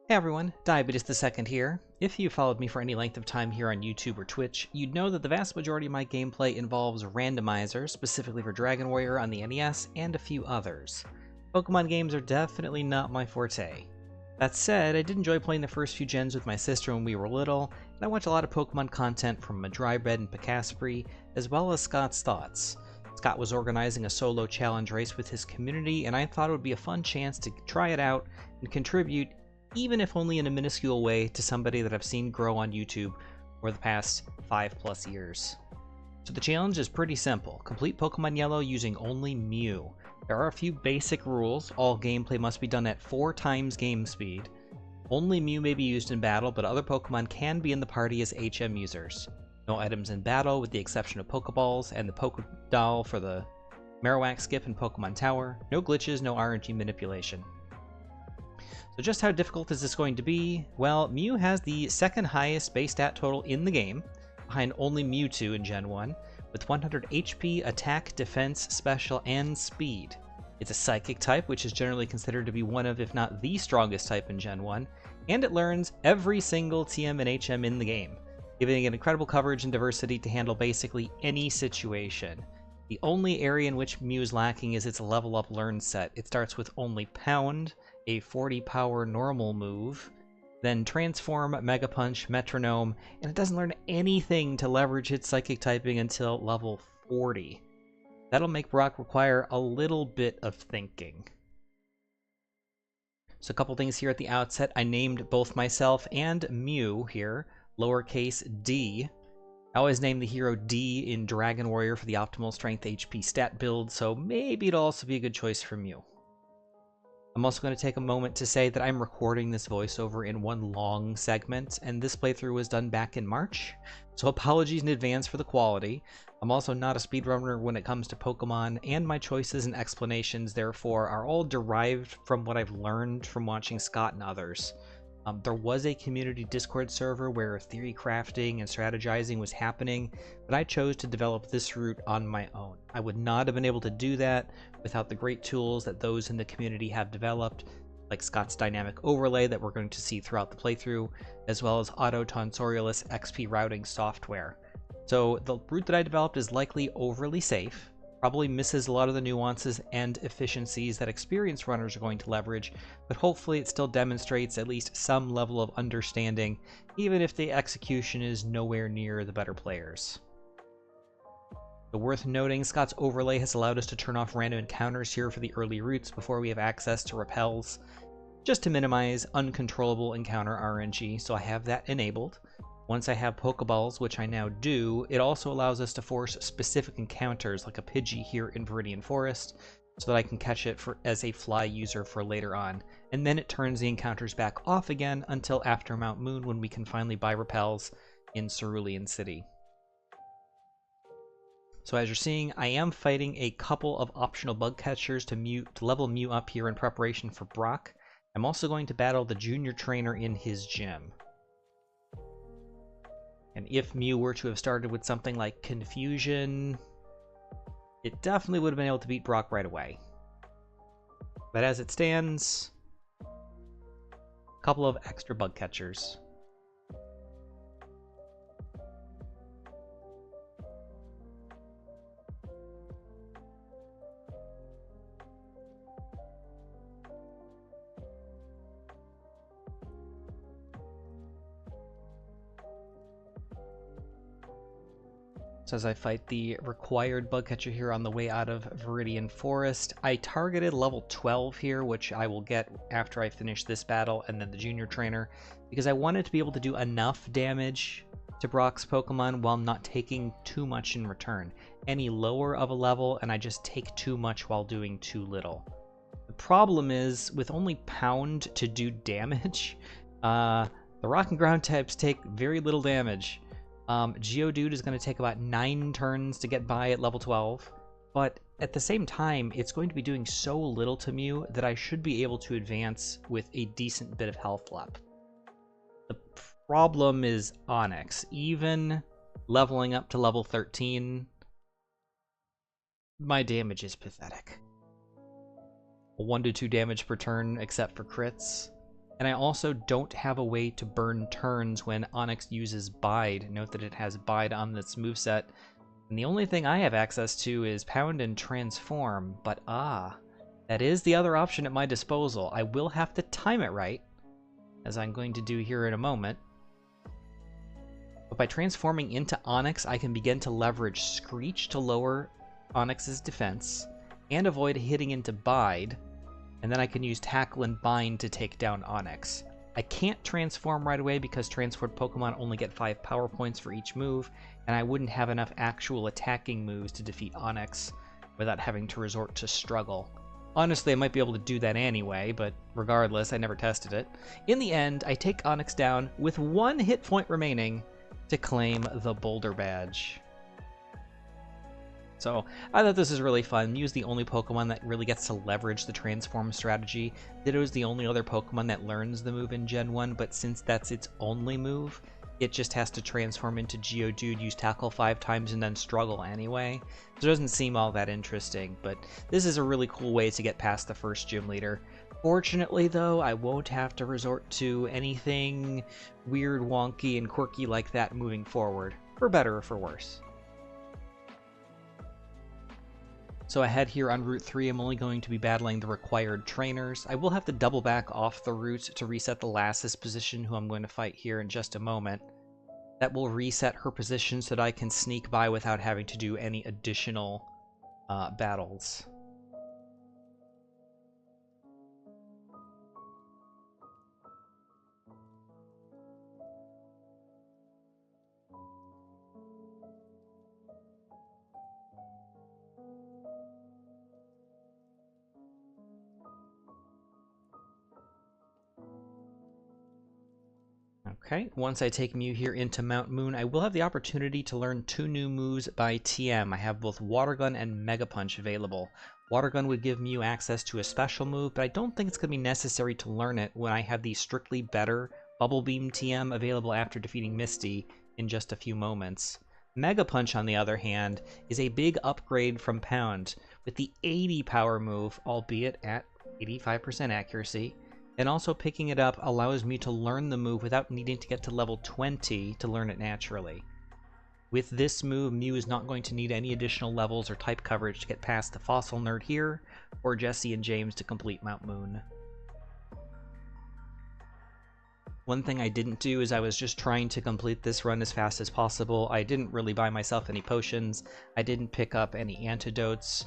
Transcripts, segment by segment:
Hey everyone, Diabetes the Second here. If you followed me for any length of time here on YouTube or Twitch, you'd know that the vast majority of my gameplay involves randomizers, specifically for Dragon Warrior on the NES, and a few others. Pokemon games are definitely not my forte. That said, I did enjoy playing the first few gens with my sister when we were little, and I watch a lot of Pokemon content from Madrybed and Picaspri, as well as Scott's thoughts. Scott was organizing a solo challenge race with his community, and I thought it would be a fun chance to try it out and contribute, even if only in a minuscule way, to somebody that I've seen grow on YouTube for the past 5+ years. So the challenge is pretty simple. Complete Pokemon Yellow using only Mew. There are a few basic rules. All gameplay must be done at 4 times game speed. Only Mew may be used in battle, but other Pokemon can be in the party as HM users. No items in battle, with the exception of Pokeballs and the Pokedoll for the Marowak skip in Pokemon Tower. No glitches, no RNG manipulation. So just how difficult is this going to be? Well, Mew has the second highest base stat total in the game, behind only Mewtwo in Gen 1, with 100 HP, attack, defense, special, and speed. It's a Psychic type, which is generally considered to be one of, if not the strongest type in Gen 1, and it learns every single TM and HM in the game, giving it incredible coverage and diversity to handle basically any situation. The only area in which Mew is lacking is its level up learn set. It starts with only Pound, a 40 power normal move, then Transform, Mega Punch, Metronome, and it doesn't learn anything to leverage its Psychic typing until level 40. That'll make Brock require a little bit of thinking. So a couple things here at the outset. I named both myself and Mew here, lowercase d. I always name the hero D in Dragon Warrior for the optimal strength HP stat build, so maybe it'll also be a good choice for Mew. I'm also going to take a moment to say that I'm recording this voiceover in one long segment, and this playthrough was done back in March, so apologies in advance for the quality. I'm also not a speedrunner when it comes to Pokemon, and my choices and explanations, therefore, are all derived from what I've learned from watching Scott and others. There was a community Discord server where theory crafting and strategizing was happening, but I chose to develop this route on my own. I would not have been able to do that without the great tools that those in the community have developed, like Scott's dynamic overlay that we're going to see throughout the playthrough, as well as Auto Tonsorialist XP routing software. So the route that I developed is likely overly safe, probably misses a lot of the nuances and efficiencies that experienced runners are going to leverage, but hopefully it still demonstrates at least some level of understanding, even if the execution is nowhere near the better players. So worth noting, Scott's overlay has allowed us to turn off random encounters here for the early routes before we have access to repels, just to minimize uncontrollable encounter RNG, so I have that enabled. Once I have Pokeballs, which I now do, it also allows us to force specific encounters like a Pidgey here in Viridian Forest, so that I can catch it as a fly user for later on. And then it turns the encounters back off again until after Mount Moon, when we can finally buy repels in Cerulean City. So as you're seeing, I am fighting a couple of optional bug catchers to level Mew up here in preparation for Brock. I'm also going to battle the junior trainer in his gym. And if Mew were to have started with something like Confusion, it definitely would have been able to beat Brock right away. But as it stands, a couple of extra bug catchers. So as I fight the required bug catcher here on the way out of Viridian Forest, I targeted level 12 here, which I will get after I finish this battle and then the junior trainer, because I wanted to be able to do enough damage to Brock's Pokemon while not taking too much in return. Any lower of a level and I just take too much while doing too little. The problem is, with only Pound to do damage, the Rock and Ground types take very little damage. Geodude is going to take about 9 turns to get by at level 12, but at the same time, it's going to be doing so little to Mew that I should be able to advance with a decent bit of health left. The problem is Onix. Even leveling up to level 13, my damage is pathetic. 1 to 2 damage per turn, except for crits. And I also don't have a way to burn turns when Onyx uses Bide. Note that it has Bide on this moveset. And the only thing I have access to is Pound and Transform. But that is the other option at my disposal. I will have to time it right, as I'm going to do here in a moment. But by transforming into Onyx, I can begin to leverage Screech to lower Onyx's defense, and avoid hitting into Bide, and then I can use Tackle and Bind to take down Onyx. I can't transform right away because transformed Pokemon only get 5 power points for each move, and I wouldn't have enough actual attacking moves to defeat Onyx without having to resort to Struggle. Honestly, I might be able to do that anyway, but regardless, I never tested it. In the end, I take Onyx down with 1 hit point remaining to claim the Boulder Badge. So I thought this is really fun. Mew's the only Pokemon that really gets to leverage the transform strategy. Ditto's the only other Pokemon that learns the move in Gen 1, but since that's its only move, it just has to transform into Geodude, use Tackle 5 times, and then struggle anyway. So it doesn't seem all that interesting, but this is a really cool way to get past the first gym leader. Fortunately, though, I won't have to resort to anything weird, wonky, and quirky like that moving forward, for better or for worse. So ahead here on Route 3, I'm only going to be battling the required trainers. I will have to double back off the route to reset the Lassus position, who I'm going to fight here in just a moment. That will reset her position so that I can sneak by without having to do any additional battles. Okay, once I take Mew here into Mount Moon, I will have the opportunity to learn 2 new moves by TM. I have both Water Gun and Mega Punch available. Water Gun would give Mew access to a special move, but I don't think it's going to be necessary to learn it when I have the strictly better Bubble Beam TM available after defeating Misty in just a few moments. Mega Punch, on the other hand, is a big upgrade from Pound, with the 80 power move, albeit at 85% accuracy. And also picking it up allows me to learn the move without needing to get to level 20 to learn it naturally. With this move, Mew is not going to need any additional levels or type coverage to get past the Fossil Nerd here, or Jesse and James to complete Mount Moon. One thing I didn't do is I was just trying to complete this run as fast as possible. I didn't really buy myself any potions, I didn't pick up any antidotes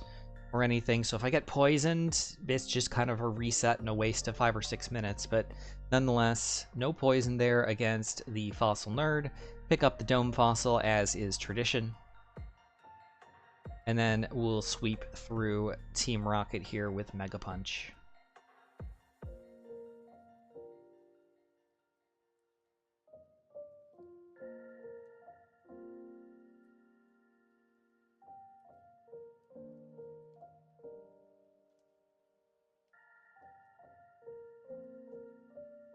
or anything, so if I get poisoned, it's just kind of a reset and a waste of 5 or 6 minutes, but nonetheless, no poison there against the Fossil Nerd. Pick up the Dome Fossil, as is tradition. And then we'll sweep through Team Rocket here with Mega Punch.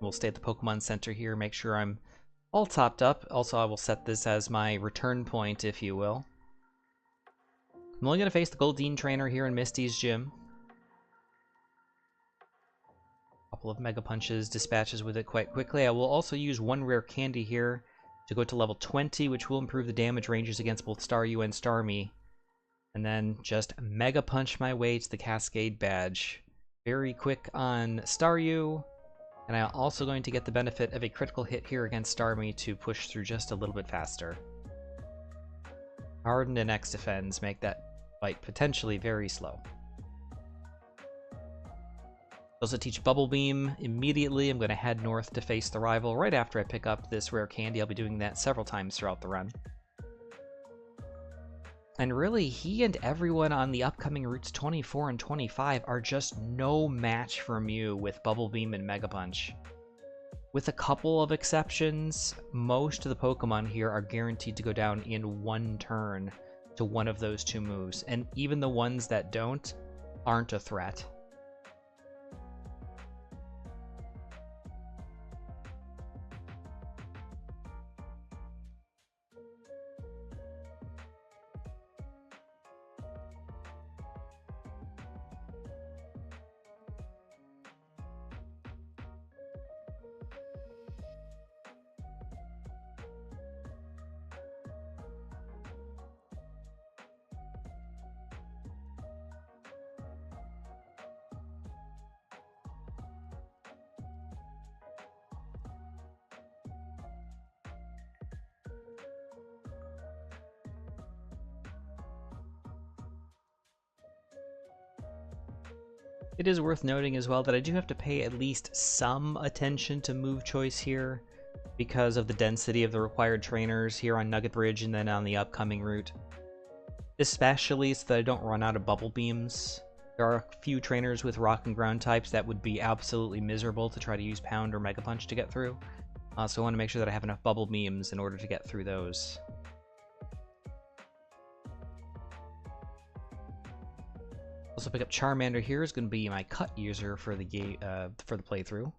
We'll stay at the Pokemon Center here, make sure I'm all topped up. Also, I will set this as my return point, if you will. I'm only going to face the Goldeen Trainer here in Misty's gym. A couple of Mega Punches, dispatches with it quite quickly. I will also use 1 rare candy here to go to level 20, which will improve the damage ranges against both Staryu and Starmie. And then just Mega Punch my way to the Cascade Badge. Very quick on Staryu. And I'm also going to get the benefit of a critical hit here against Starmie to push through just a little bit faster. Hardened and X defends make that fight potentially very slow. Also teach Bubble Beam immediately. I'm going to head north to face the rival right after I pick up this rare candy. I'll be doing that several times throughout the run. And really, he and everyone on the upcoming routes 24 and 25 are just no match for Mew with Bubble Beam and Mega Punch. With a couple of exceptions, most of the Pokemon here are guaranteed to go down in 1 turn to one of those 2 moves, and even the ones that don't aren't a threat. It is worth noting as well that I do have to pay at least some attention to move choice here because of the density of the required trainers here on Nugget Bridge and then on the upcoming route. Especially so that I don't run out of bubble beams. There are a few trainers with rock and ground types that would be absolutely miserable to try to use Pound or Mega Punch to get through. So I want to make sure that I have enough bubble beams in order to get through those. Also pick up Charmander here is going to be my cut user for the playthrough.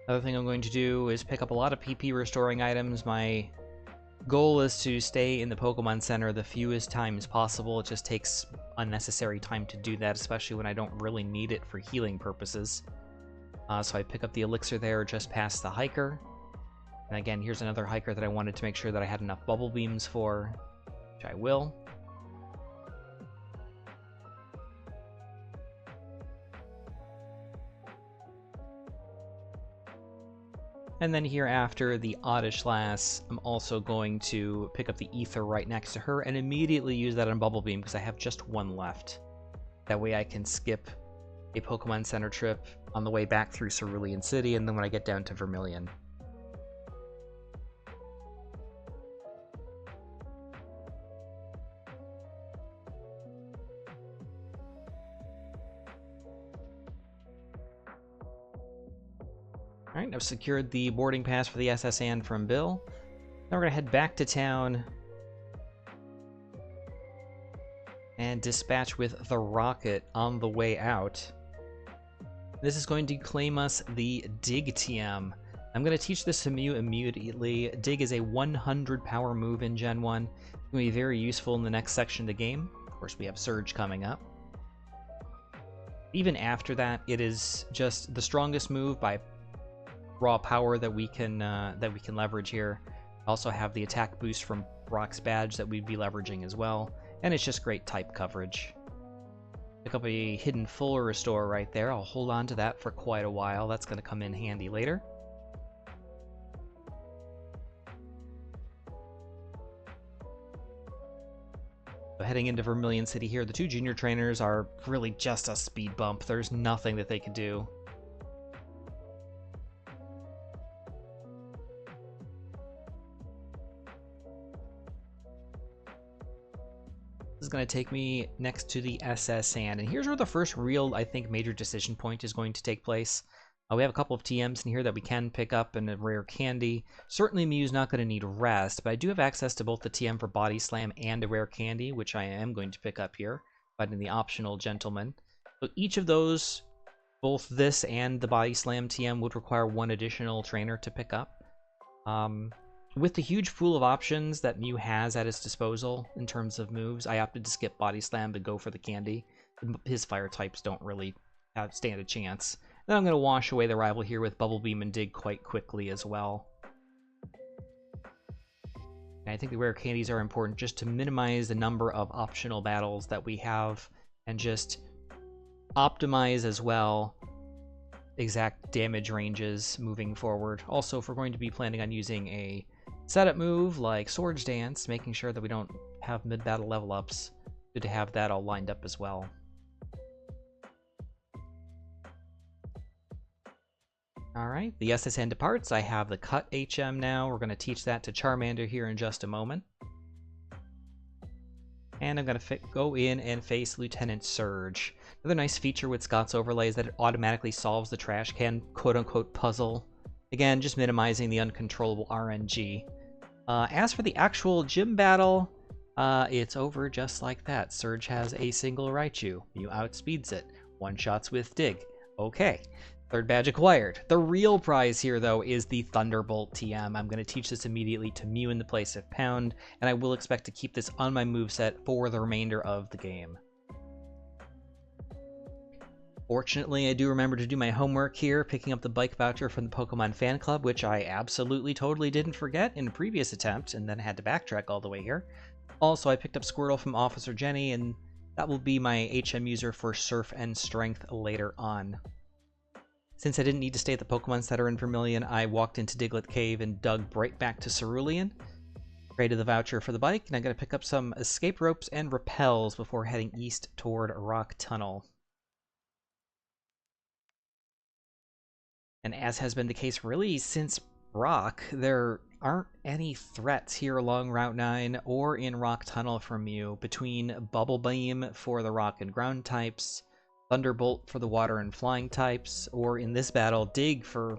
Another thing I'm going to do is pick up a lot of PP restoring items. My goal is to stay in the Pokemon Center the fewest times possible. It just takes unnecessary time to do that, especially when I don't really need it for healing purposes. So I pick up the elixir there just past the hiker. And again, here's another hiker that I wanted to make sure that I had enough bubble beams for, which I will. And then here after the Oddish Lass, I'm also going to pick up the Ether right next to her and immediately use that on Bubble Beam because I have just one left. That way I can skip a Pokemon Center trip on the way back through Cerulean City and then when I get down to Vermilion. Alright, I've secured the boarding pass for the SS Anne from Bill. Now we're going to head back to town and dispatch with the Rocket on the way out. This is going to claim us the Dig TM. I'm going to teach this to Mew immediately. Dig is a 100 power move in Gen 1. It's going to be very useful in the next section of the game. Of course, we have Surge coming up. Even after that, it is just the strongest move by raw power that we can leverage here. Also have the attack boost from Brock's badge that we'd be leveraging as well, and it's just great type coverage. Pick up a hidden full restore right there. I'll hold on to that for quite a while. That's going to come in handy later. So heading into Vermilion City here, the two junior trainers are really just a speed bump. There's nothing that they can do. Is going to take me next to the SS Anne, and here's where the first real, I think, major decision point is going to take place. We have a couple of TMs in here that we can pick up and a rare candy. Certainly Mew's not going to need rest, but I do have access to both the TM for Body Slam and a rare candy, which I am going to pick up here, finding the optional Gentleman. So each of those, both this and the Body Slam TM, would require one additional trainer to pick up. With the huge pool of options that Mew has at his disposal in terms of moves, I opted to skip Body Slam to go for the candy. His fire types don't really stand a chance. Then I'm going to wash away the rival here with Bubble Beam and Dig quite quickly as well. And I think the rare candies are important just to minimize the number of optional battles that we have and just optimize as well exact damage ranges moving forward. Also, if we're going to be planning on using a setup move like Swords Dance, making sure that we don't have mid-battle level ups. Good to have that all lined up as well. Alright, the SS Anne departs. I have the Cut HM now. We're going to teach that to Charmander here in just a moment. And I'm going to go in and face Lieutenant Surge. Another nice feature with Scott's overlay is that it automatically solves the trash can quote-unquote puzzle. Again, just minimizing the uncontrollable RNG. As for the actual gym battle, it's over just like that. Surge has a single Raichu. Mew outspeeds it. One-shots with Dig. Okay. Third badge acquired. The real prize here, though, is the Thunderbolt TM. I'm going to teach this immediately to Mew in the place of Pound, and I will expect to keep this on my moveset for the remainder of the game. Fortunately, I do remember to do my homework here, picking up the bike voucher from the Pokemon Fan Club, which I absolutely totally didn't forget in a previous attempt, and then had to backtrack all the way here. Also, I picked up Squirtle from Officer Jenny, and that will be my HM user for Surf and Strength later on. Since I didn't need to stay at the Pokemon Center in Vermilion, I walked into Diglett Cave and dug right back to Cerulean. Traded the voucher for the bike, and I'm going to pick up some escape ropes and repels before heading east toward Rock Tunnel. And as has been the case really since Rock, there aren't any threats here along Route 9 or in Rock Tunnel from Mew between Bubble Beam for the Rock and Ground types, Thunderbolt for the Water and Flying types, or in this battle, Dig for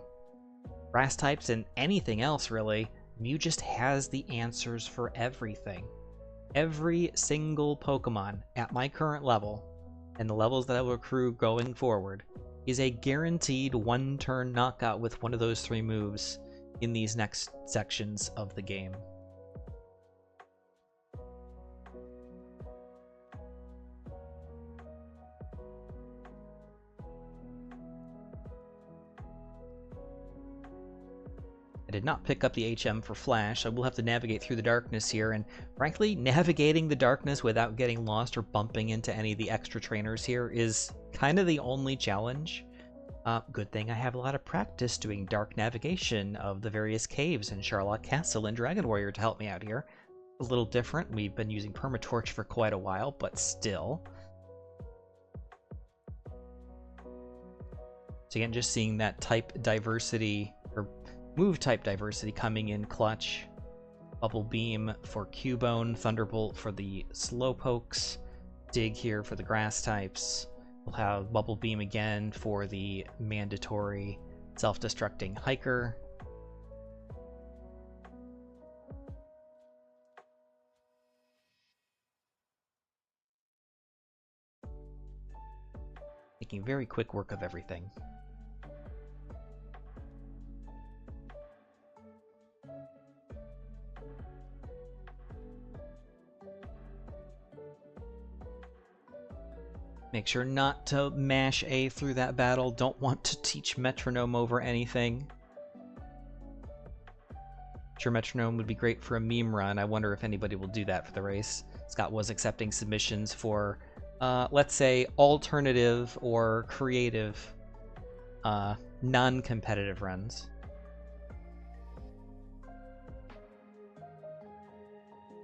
Grass types and anything else really. Mew just has the answers for everything. Every single Pokemon at my current level, and the levels that I will accrue going forward, is a guaranteed one-turn knockout with one of those 3 moves in these next sections of the game. I did not pick up the HM for Flash. I will have to navigate through the darkness here, and frankly, navigating the darkness without getting lost or bumping into any of the extra trainers here is kind of the only challenge. Good thing I have a lot of practice doing dark navigation of the various caves in Charlotte Castle and Dragon Warrior to help me out here. A little different. We've been using Permatorch for quite a while, but still. So again, just seeing that type diversity, or move type diversity coming in clutch. Bubble Beam for Cubone, Thunderbolt for the Slowpokes, Dig here for the grass types. We'll have Bubble Beam again for the mandatory self-destructing Hiker. Making very quick work of everything. Make sure not to mash A through that battle. Don't want to teach Metronome over anything. Sure, Metronome would be great for a meme run. I wonder if anybody will do that for the race. Scott was accepting submissions for, let's say, alternative or creative non-competitive runs.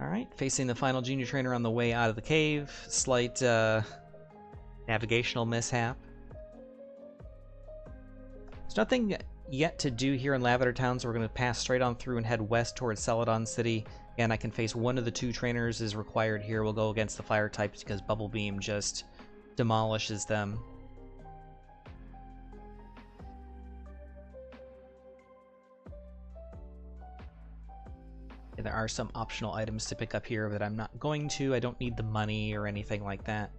Alright, facing the final junior trainer on the way out of the cave. Slight navigational mishap. There's nothing yet to do here in Lavender Town, so we're going to pass straight on through and head west towards Celadon City. And I can face one of the 2 trainers is required here. We'll go against the fire types because Bubble Beam just demolishes them. And there are some optional items to pick up here that I'm not going to. I don't need the money or anything like that.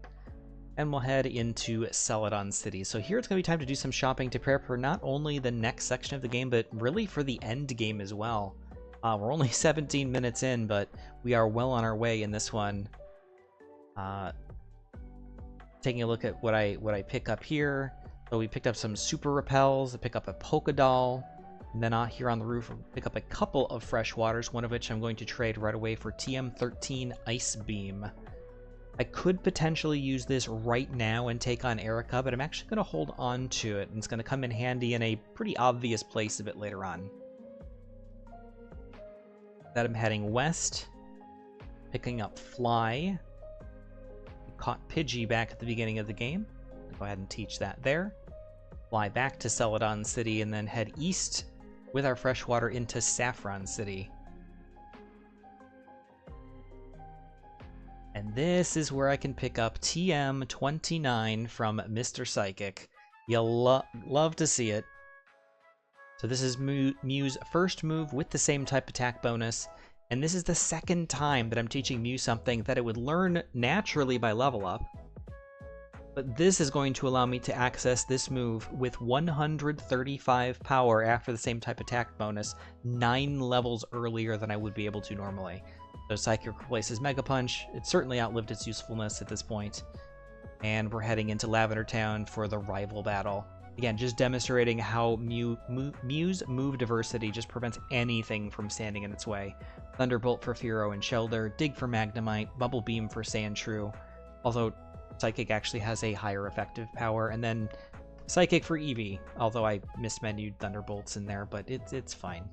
And we'll head into Celadon City. So here it's going to be time to do some shopping to prepare for not only the next section of the game, but really for the end game as well. We're only 17 minutes in, but we are well on our way in this one. Taking a look at what I pick up here. So we picked up some super repels. I pick up a Polka Doll. And then out here on the roof, pick up a couple of fresh waters, one of which I'm going to trade right away for TM13 Ice Beam. I could potentially use this right now and take on Erica, but I'm actually going to hold on to it, and it's going to come in handy in a pretty obvious place a bit later on. That I'm heading west, picking up Fly. Caught Pidgey back at the beginning of the game. I'll go ahead and teach that there. Fly back to Celadon City, and then head east with our freshwater into Saffron City. And this is where I can pick up TM29 from Mr. Psychic. You'll love to see it. So this is Mew's first move with the same type attack bonus, and this is the second time that I'm teaching Mew something that it would learn naturally by level up. But this is going to allow me to access this move with 135 power after the same type attack bonus 9 levels earlier than I would be able to normally. So Psychic replaces Mega Punch. It certainly outlived its usefulness at this point. And we're heading into Lavender Town for the rival battle. Again, just demonstrating how Mew's move diversity just prevents anything from standing in its way. Thunderbolt for Fearow and Shelder, Dig for Magnemite, Bubble Beam for Sandshrew. Although Psychic actually has a higher effective power. And then Psychic for Eevee, although I mismenued Thunderbolts in there, but it's fine.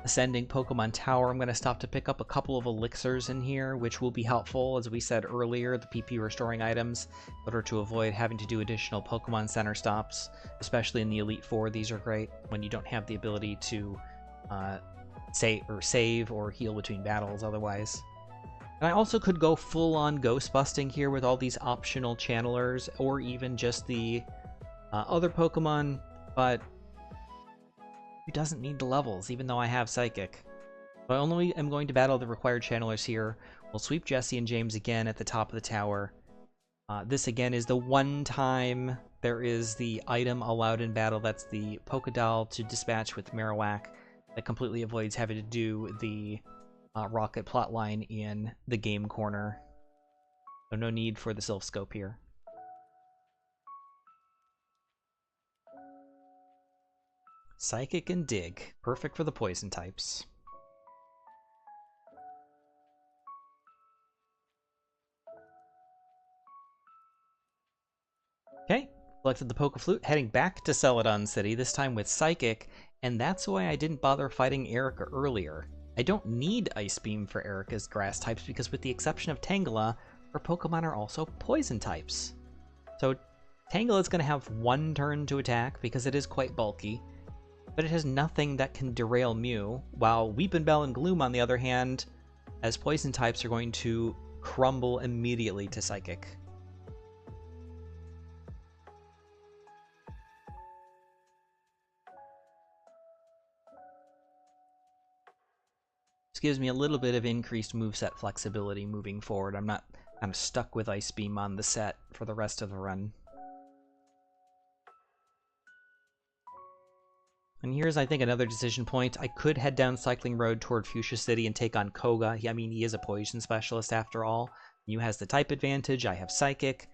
Ascending Pokemon Tower, I'm going to stop to pick up a couple of elixirs in here, which will be helpful. As we said earlier, the PP restoring items, in order to avoid having to do additional Pokemon Center stops, especially in the Elite Four. These are great when you don't have the ability to save or heal between battles otherwise. And I also could go full-on ghost busting here with all these optional channelers, or even just the other Pokemon, but who doesn't need the levels, even though I have Psychic? So I only am going to battle the required channelers here. We'll sweep Jesse and James again at the top of the tower. This again is the one time there is the item allowed in battle. That's the Pokédoll to dispatch with Marowak. That completely avoids having to do the Rocket plotline in the game corner. So no need for the Sylph Scope here. Psychic and Dig, perfect for the poison types. Okay, collected the Poké-Flute, heading back to Celadon City, this time with Psychic, and that's why I didn't bother fighting Erica earlier. I don't need Ice Beam for Erica's grass types, because with the exception of Tangela, her Pokemon are also poison types. So Tangela is going to have one turn to attack, because it is quite bulky, but it has nothing that can derail Mew, while Weepinbell and Gloom, on the other hand, as poison types, are going to crumble immediately to Psychic. This gives me a little bit of increased moveset flexibility moving forward. I'm not kind of stuck with Ice Beam on the set for the rest of the run. And here's, I think, another decision point. I could head down Cycling Road toward Fuchsia City and take on Koga. I mean, he is a poison specialist after all. Mew has the type advantage, I have Psychic.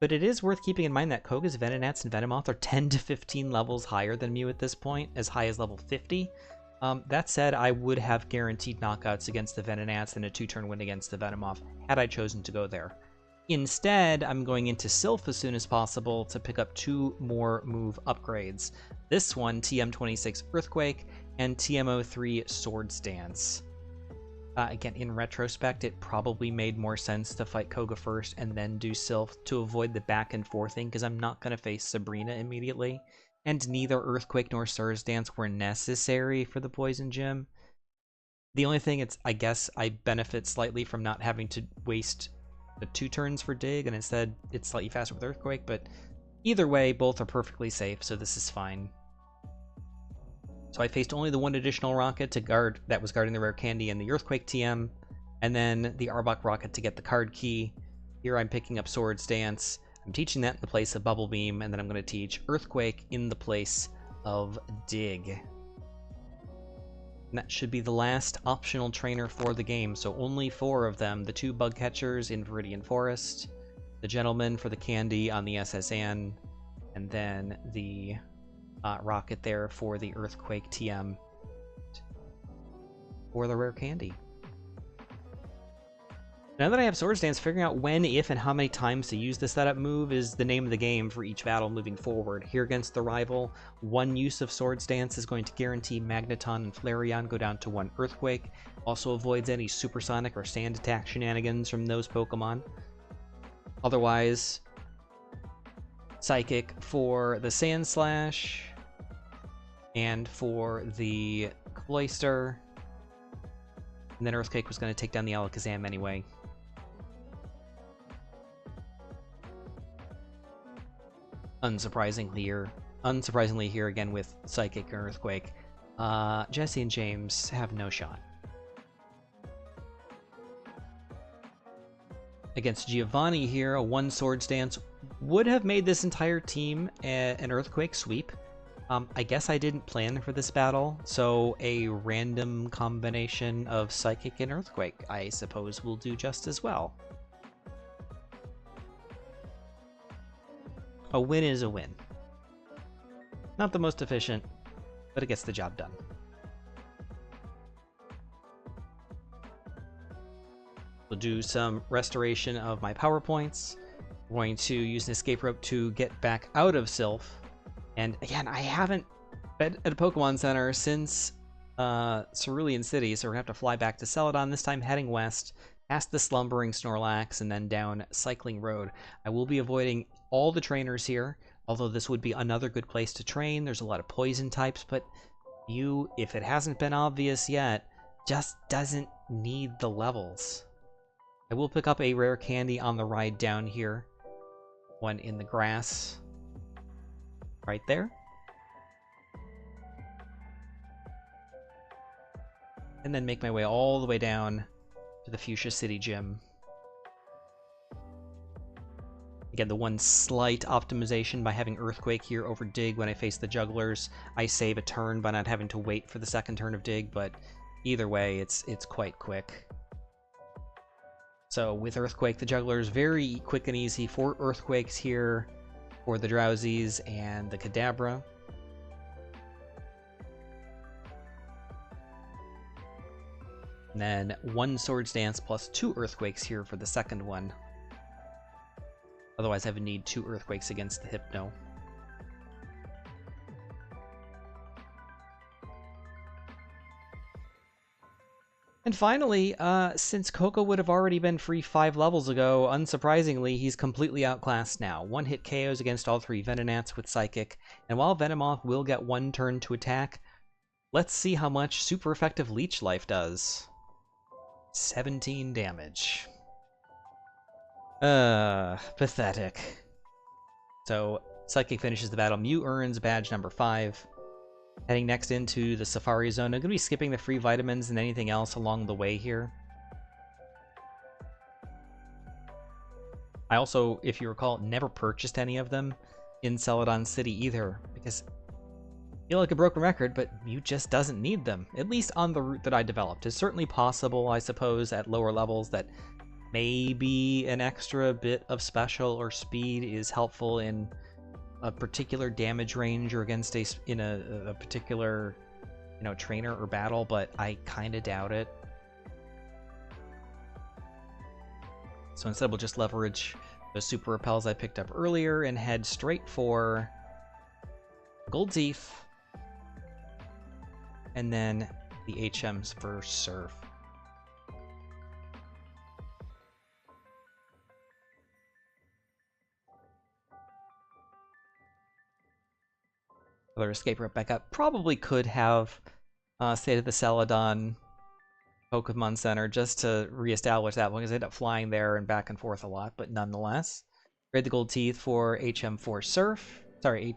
But it is worth keeping in mind that Koga's Venonats and Venomoth are 10 to 15 levels higher than Mew at this point, as high as level 50. That said, I would have guaranteed knockouts against the Venonats and a 2-turn win against the Venomoth, had I chosen to go there. Instead, I'm going into Sylph as soon as possible to pick up 2 more move upgrades. This one, TM26 Earthquake, and TM03 Swords Dance. Again, in retrospect, it probably made more sense to fight Koga first and then do Sylph to avoid the back and forthing, because I'm not going to face Sabrina immediately. And neither Earthquake nor Swords Dance were necessary for the Poison Gym. The only thing, I guess I benefit slightly from not having to waste the 2 turns for Dig, and instead it's slightly faster with Earthquake, but either way, both are perfectly safe, so this is fine. So I faced only the 1 additional rocket to guard that was guarding the rare candy and the Earthquake TM, and then the Arbok rocket to get the card key. Here I'm picking up Swords Dance. I'm teaching that in the place of Bubble Beam, and then I'm going to teach Earthquake in the place of Dig. And that should be the last optional trainer for the game, so only 4 of them. The 2 bug catchers in Viridian Forest, the gentleman for the candy on the SSN, and then the rocket there for the Earthquake TM for the rare candy. Now that I have Swords Dance, figuring out when, if, and how many times to use the setup move is the name of the game for each battle moving forward. Here against the rival, 1 use of Swords Dance is going to guarantee Magneton and Flareon go down to 1 Earthquake. Also avoids any Supersonic or Sand Attack shenanigans from those Pokemon. Otherwise, Psychic for the Sand Slash, and for the Cloyster. And then Earthquake was going to take down the Alakazam anyway. Unsurprisingly here again with Psychic and Earthquake, Jesse and James have no shot. Against Giovanni here, a 1 Swords Dance would have made this entire team an Earthquake sweep. I guess I didn't plan for this battle, so a random combination of Psychic and Earthquake, I suppose, will do just as well. A win is a win. Not the most efficient, but it gets the job done. do some restoration of my power points. I'm going to use an escape rope to get back out of Sylph. And again, I haven't been at a Pokemon Center since Cerulean City, so we're going to have to fly back to Celadon, this time heading west, past the slumbering Snorlax, and then down Cycling Road. I will be avoiding all the trainers here, although this would be another good place to train. There's a lot of poison types, but Mew, if it hasn't been obvious yet, just doesn't need the levels. I will pick up a rare candy on the ride down here. One in the grass. Right there. And then make my way all the way down to the Fuchsia City Gym. Again, the one slight optimization by having Earthquake here over Dig when I face the jugglers. I save a turn by not having to wait for the second turn of Dig, but either way, it's quite quick. So with Earthquake, the jugglers very quick and easy. 4 Earthquakes here for the Drowsies and the Kadabra. And then 1 Swords Dance plus 2 Earthquakes here for the second one. Otherwise I would need 2 Earthquakes against the Hypno. And finally, since Coco would have already been free 5 levels ago, unsurprisingly, he's completely outclassed now. 1-hit KOs against all 3 Venonats with Psychic, and while Venomoth will get 1 turn to attack, let's see how much super effective Leech Life does. 17 damage. Pathetic. So, Psychic finishes the battle. Mew earns badge number 5. Heading next into the Safari Zone. I'm going to be skipping the free vitamins and anything else along the way here. I also, if you recall, never purchased any of them in Celadon City either, because I feel like a broken record, but Mew just doesn't need them, at least on the route that I developed. It's certainly possible, I suppose, at lower levels that maybe an extra bit of special or speed is helpful in a particular damage range or against a particular, trainer or battle, but I kind of doubt it. So instead we'll just leverage the super repels I picked up earlier and head straight for Gold Teeth, and then the HMs for Surf. Another escape rope back up. Probably could have stayed at the Celadon Pokemon Center just to reestablish that one, because I ended up flying there and back and forth a lot, but nonetheless. Trade the Gold Teeth for HM4 Surf. Sorry,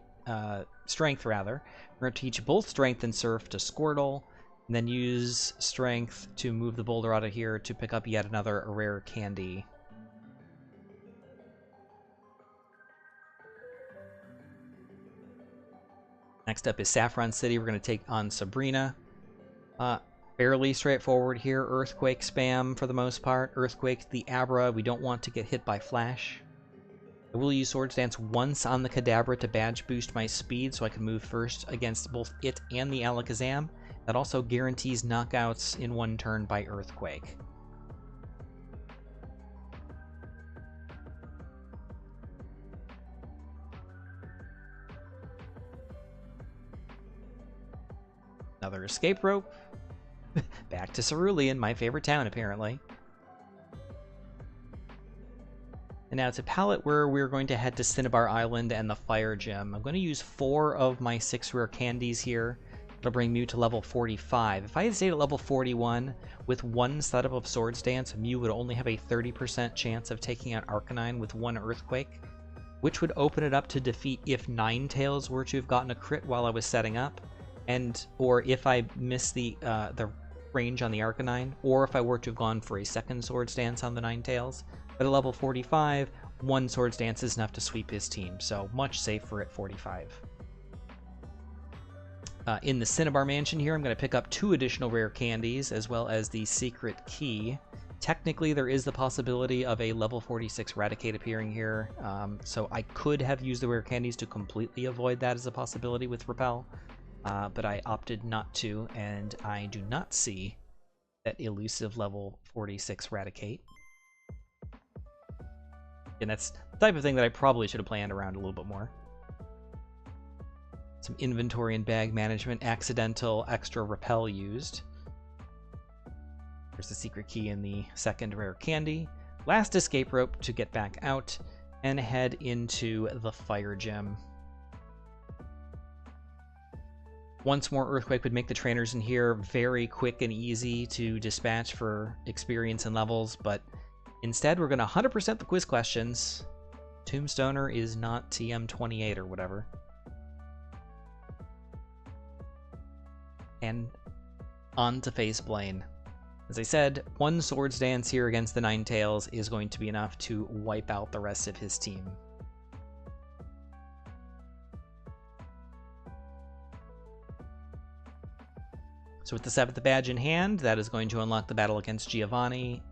Strength rather. We're going to teach both Strength and Surf to Squirtle, and then use Strength to move the boulder out of here to pick up yet another rare candy. Next up is Saffron City. We're going to take on Sabrina. Fairly straightforward here. Earthquake spam for the most part. Earthquake, the Abra. We don't want to get hit by Flash. I will use Swords Dance once on the Kadabra to badge boost my speed so I can move first against both it and the Alakazam. That also guarantees knockouts in 1 turn by Earthquake. Another escape rope. Back to Cerulean, my favorite town, apparently. And now it's a palette where we're going to head to Cinnabar Island and the Fire Gym. I'm going to use 4 of my 6 rare candies here. It'll bring Mew to level 45. If I had stayed at level 41 with 1 setup of Swords Dance, Mew would only have a 30% chance of taking out Arcanine with 1 Earthquake, which would open it up to defeat if Ninetales were to have gotten a crit while I was setting up, or if I missed the range on the Arcanine, or if I were to have gone for a second Swords Dance on the Ninetales. But at level 45, 1 Swords Dance is enough to sweep his team, so much safer at 45. In the Cinnabar Mansion here, I'm going to pick up 2 additional rare candies, as well as the secret key. Technically, there is the possibility of a level 46 Raticate appearing here, so I could have used the rare candies to completely avoid that as a possibility with Repel, but I opted not to, and I do not see that elusive level 46 Raticate. And that's the type of thing that I probably should have planned around a little bit more. Some inventory and bag management, accidental extra repel used. There's the secret key in the second rare candy. Last escape rope to get back out and head into the fire gem. Once more Earthquake would make the trainers in here very quick and easy to dispatch for experience and levels, but instead we're going to 100% the quiz questions. Tombstoner is not TM28 or whatever. And on to face Blaine. As I said, one Swords Dance here against the Ninetales is going to be enough to wipe out the rest of his team. So with the 7th badge in hand, that is going to unlock the battle against Giovanni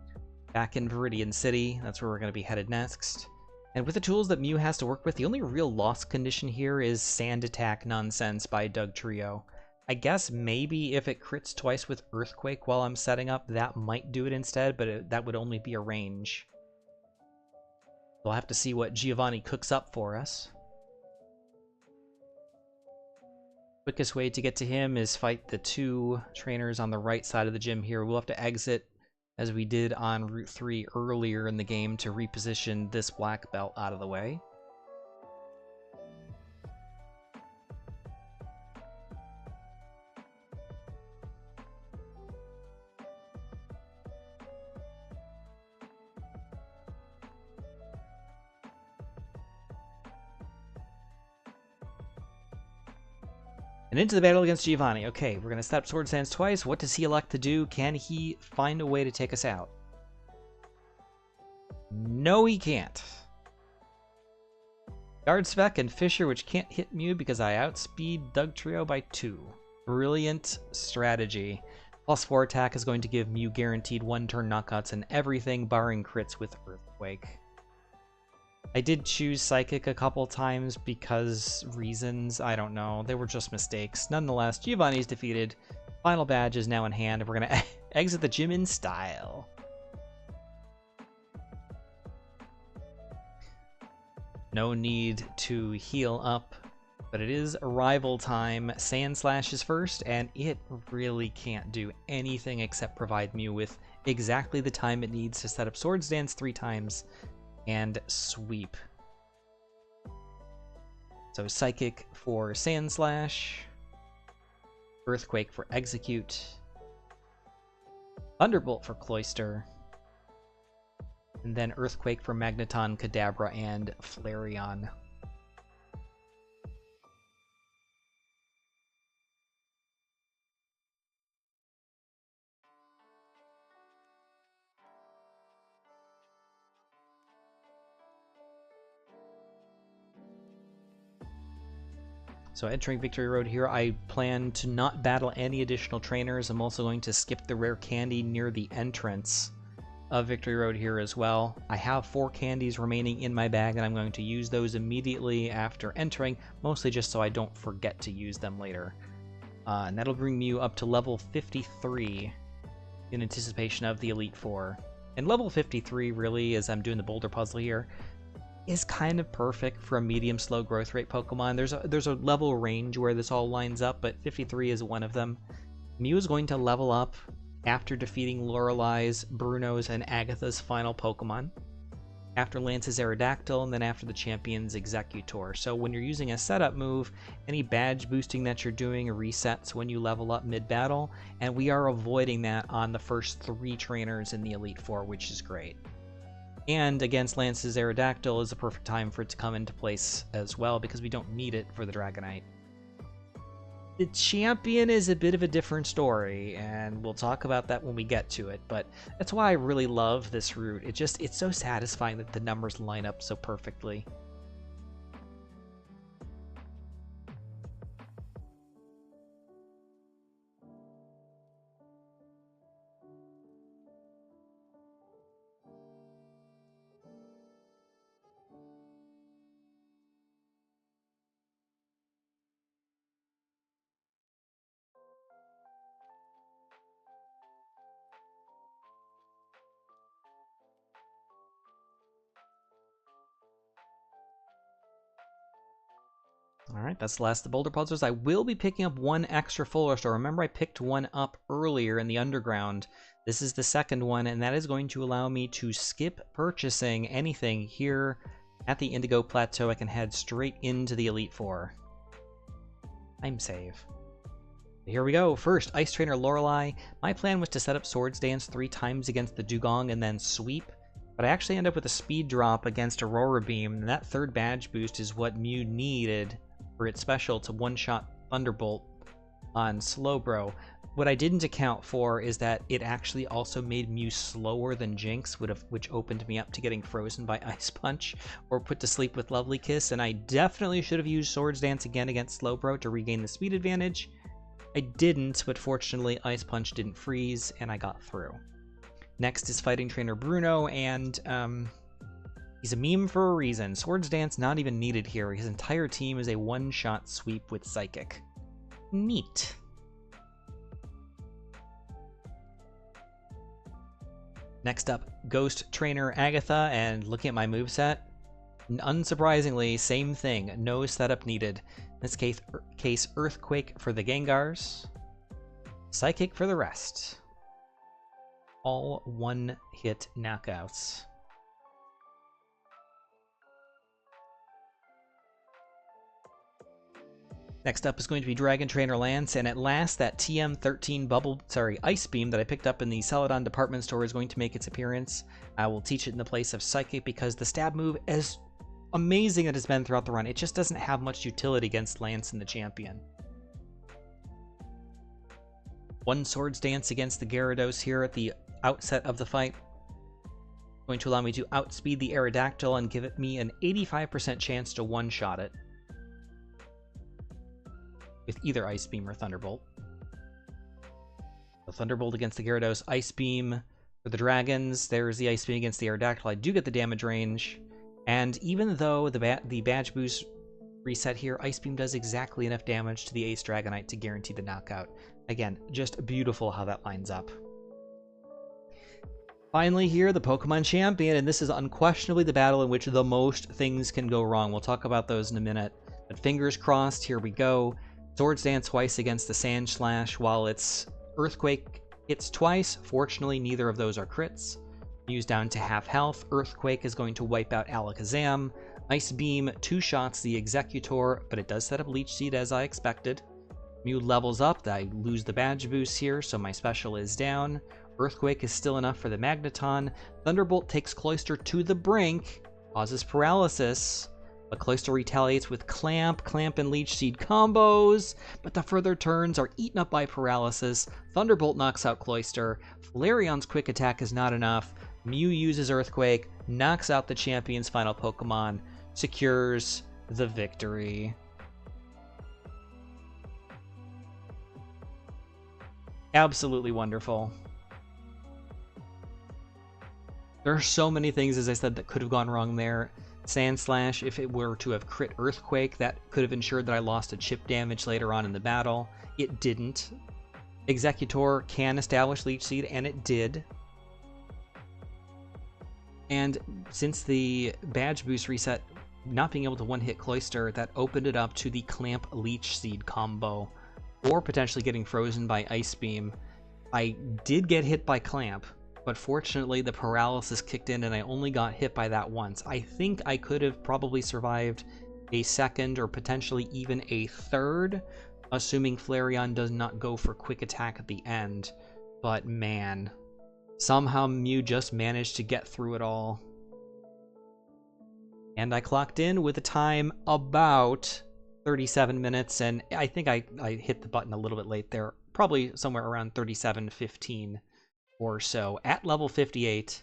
back in Viridian City. That's where we're going to be headed next. And with the tools that Mew has to work with, the only real loss condition here is Sand Attack nonsense by Dugtrio. I guess maybe if it crits twice with Earthquake while I'm setting up, that might do it instead, but that would only be a range. We'll have to see what Giovanni cooks up for us. Quickest way to get to him is fight the 2 trainers on the right side of the gym here. We'll have to exit, as we did on Route 3 earlier in the game, to reposition this black belt out of the way. And into the battle against Giovanni. Okay, we're going to set up Swords Dance twice. What does he elect to do? Can he find a way to take us out? No, he can't. Guard Spec and Fisher, which can't hit Mew because I outspeed Dugtrio by 2. Brilliant strategy. +4 attack is going to give Mew guaranteed 1-turn knockouts and everything, barring crits with Earthquake. I did choose Psychic a couple times because reasons, I don't know. They were just mistakes. Nonetheless, Giovanni's defeated. Final badge is now in hand, and we're going to exit the gym in style. No need to heal up, but it is arrival time. Sand Slash is first, and it really can't do anything except provide Mew with exactly the time it needs to set up Swords Dance 3 times and sweep. So Psychic for Sand Slash, Earthquake for Execute, Thunderbolt for Cloister, and then Earthquake for Magneton, Kadabra, and Flareon. So entering Victory Road here, I plan to not battle any additional trainers. I'm also going to skip the rare candy near the entrance of Victory Road here as well. I have 4 candies remaining in my bag, and I'm going to use those immediately after entering, mostly just so I don't forget to use them later. And that'll bring Mew up to level 53 in anticipation of the Elite Four. And level 53, really, as I'm doing the boulder puzzle here, is kind of perfect for a medium slow growth rate Pokemon. There's a level range where this all lines up, but 53 is one of them. Mew is going to level up after defeating Lorelei's, Bruno's, and Agatha's final Pokemon, after Lance's Aerodactyl, and then after the champion's Executor. So when you're using a setup move, any badge boosting that you're doing resets when you level up mid-battle, and we are avoiding that on the first 3 trainers in the Elite Four, which is great. And against Lance's Aerodactyl is a perfect time for it to come into place as well, because we don't need it for the Dragonite. The champion is a bit of a different story, and we'll talk about that when we get to it, but that's why I really love this route. It's so satisfying that the numbers line up so perfectly. Alright, that's the last of the boulder puzzles. I will be picking up one extra full restore. Remember, I picked one up earlier in the underground. This is the second one, and that is going to allow me to skip purchasing anything here at the Indigo Plateau. I can head straight into the Elite Four. Time save. Here we go. First, Ice Trainer Lorelei. My plan was to set up Swords Dance 3 times against the Dugong and then sweep, but I actually end up with a speed drop against Aurora Beam, and that third badge boost is what Mew needed for its special to one-shot Thunderbolt on Slowbro. What I didn't account for is that it actually also made Mew slower than Jinx, which opened me up to getting frozen by Ice Punch or put to sleep with Lovely Kiss, and I definitely should have used Swords Dance again against Slowbro to regain the speed advantage. I didn't, but fortunately Ice Punch didn't freeze, and I got through. Next is Fighting Trainer Bruno, and he's a meme for a reason. Swords Dance not even needed here. His entire team is a one-shot sweep with Psychic. Neat. Next up, Ghost Trainer Agatha, and looking at my moveset, unsurprisingly, same thing. No setup needed. In this case, Earthquake for the Gengars, Psychic for the rest. All one-hit knockouts. Next up is going to be Dragon Trainer Lance, and at last that TM13 Ice Beam that I picked up in the Celadon department store is going to make its appearance. I will teach it in the place of Psychic because the stab move, as amazing it has been throughout the run, it just doesn't have much utility against Lance and the champion. One Swords Dance against the Gyarados here at the outset of the fight. Going to allow me to outspeed the Aerodactyl and give it me an 85% chance to one-shot it with either Ice Beam or Thunderbolt. The Thunderbolt against the Gyarados, Ice Beam for the Dragons. There's the Ice Beam against the Aerodactyl. I do get the damage range, and even though the badge boost reset here, Ice Beam does exactly enough damage to the Ace Dragonite to guarantee the knockout. Again, just beautiful how that lines up. Finally here, the Pokemon Champion, and this is unquestionably the battle in which the most things can go wrong. We'll talk about those in a minute, but fingers crossed, here we go. Swords Dance twice against the Sand Slash, while its Earthquake hits twice. Fortunately, neither of those are crits. Mew's down to half health. Earthquake is going to wipe out Alakazam. Ice Beam two-shots the Executor, but it does set up Leech Seed as I expected. Mew levels up. I lose the badge boost here, so my special is down. Earthquake is still enough for the Magneton. Thunderbolt takes Cloyster to the brink, causes paralysis, but Cloyster retaliates with Clamp and Leech Seed combos, but the further turns are eaten up by paralysis. Thunderbolt knocks out Cloyster. Flareon's quick attack is not enough. Mew uses Earthquake, knocks out the champion's final Pokemon, secures the victory. Absolutely wonderful. There are so many things, as I said, that could have gone wrong there. Sand Slash, if it were to have crit Earthquake, that could have ensured that I lost a chip damage later on in the battle. It didn't. Executor can establish Leech Seed, and it did. And since the badge boost reset, not being able to one-hit Cloyster, that opened it up to the Clamp Leech Seed combo, or potentially getting frozen by Ice Beam. I did get hit by Clamp, but fortunately the paralysis kicked in and I only got hit by that once. I think I could have probably survived a second or potentially even a third, assuming Flareon does not go for quick attack at the end. But man, somehow Mew just managed to get through it all. And I clocked in with a time about 37 minutes, and I think I hit the button a little bit late there, probably somewhere around 37:15 or so, at level 58,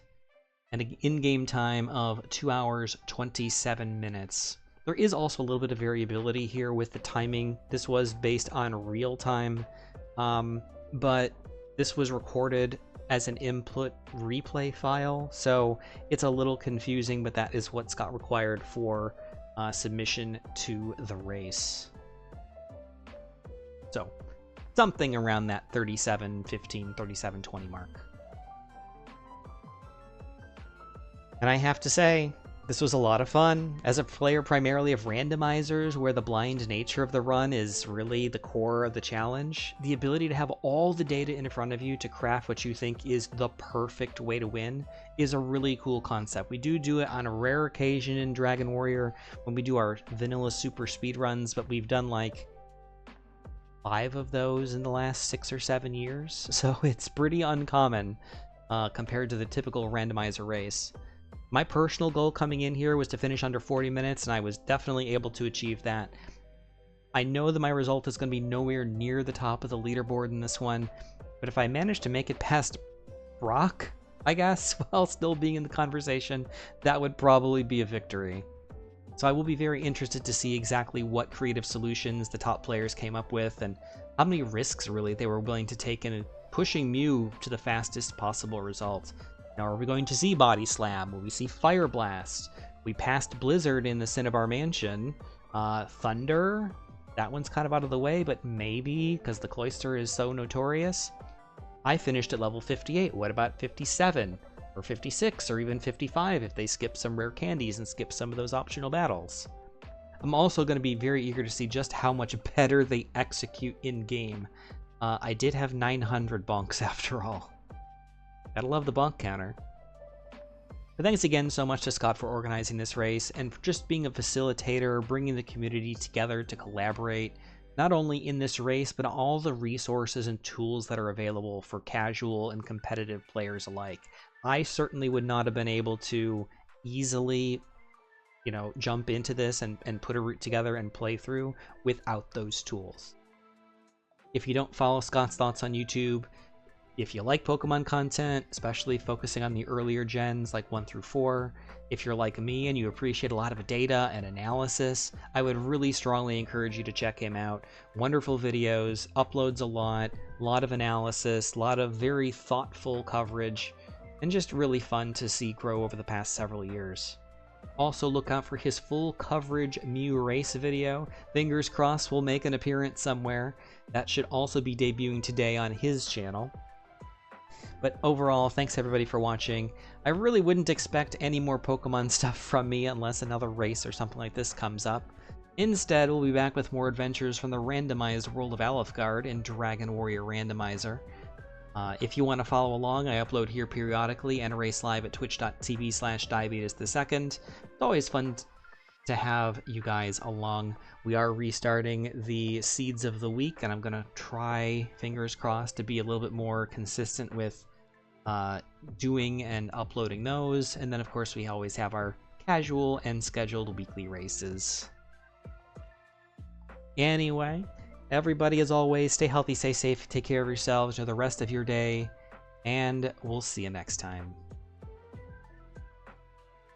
and an in-game time of 2 hours, 27 minutes. There is also a little bit of variability here with the timing. This was based on real time, but this was recorded as an input replay file, so it's a little confusing, but that is what's got required for submission to the race. So something around that 37:15, 37:20 mark. And I have to say, This was a lot of fun. As a player primarily of randomizers, where the blind nature of the run is really the core of the challenge, the ability to have all the data in front of you to craft what you think is the perfect way to win is a really cool concept. We do it on a rare occasion in Dragon Warrior when we do our vanilla super speed runs, but we've done like 5 of those in the last 6 or 7 years, so it's pretty uncommon compared to the typical randomizer race. My personal goal coming in here was to finish under 40 minutes, and I was definitely able to achieve that. I know that my result is going to be nowhere near the top of the leaderboard in this one, but if I manage to make it past Brock, I guess, while still being in the conversation, that would probably be a victory. So I will be very interested to see exactly what creative solutions the top players came up with, and how many risks really they were willing to take in pushing Mew to the fastest possible result. Now, are we going to see Body Slam? Will we see Fire Blast? We passed Blizzard in the Cinnabar Mansion. Thunder? That one's kind of out of the way, but maybe, because the Cloister is so notorious. I finished at level 58. What about 57? Or 56, or even 55 if they skip some rare candies and skip some of those optional battles. I'm also going to be very eager to see just how much better they execute in-game. I did have 900 bonks after all. Gotta love the bonk counter. But thanks again so much to Scott for organizing this race, and for just being a facilitator, bringing the community together to collaborate, not only in this race, but all the resources and tools that are available for casual and competitive players alike. I certainly would not have been able to easily, jump into this and put a route together and play through without those tools. If you don't follow Scott's Thoughts on YouTube, if you like Pokemon content, especially focusing on the earlier gens like 1 through 4, if you're like me and you appreciate a lot of data and analysis, I would really strongly encourage you to check him out. Wonderful videos, uploads a lot of analysis, a lot of very thoughtful coverage, and just really fun to see grow over the past several years. Also look out for his full coverage Mew race video. Fingers crossed will make an appearance somewhere. That should also be debuting today on his channel. But overall, thanks everybody for watching. I really wouldn't expect any more Pokemon stuff from me unless another race or something like this comes up. Instead, we'll be back with more adventures from the randomized world of Alefgard in Dragon Warrior Randomizer. If you want to follow along, I upload here periodically and race live at twitch.tv/Diabetes2. It's always fun to have you guys along. We are restarting the Seeds of the Week, and I'm going to try, fingers crossed, to be a little bit more consistent with doing and uploading those. And then, of course, we always have our casual and scheduled weekly races. Anyway, everybody, as always, stay healthy, stay safe, take care of yourselves, enjoy the rest of your day, and we'll see you next time.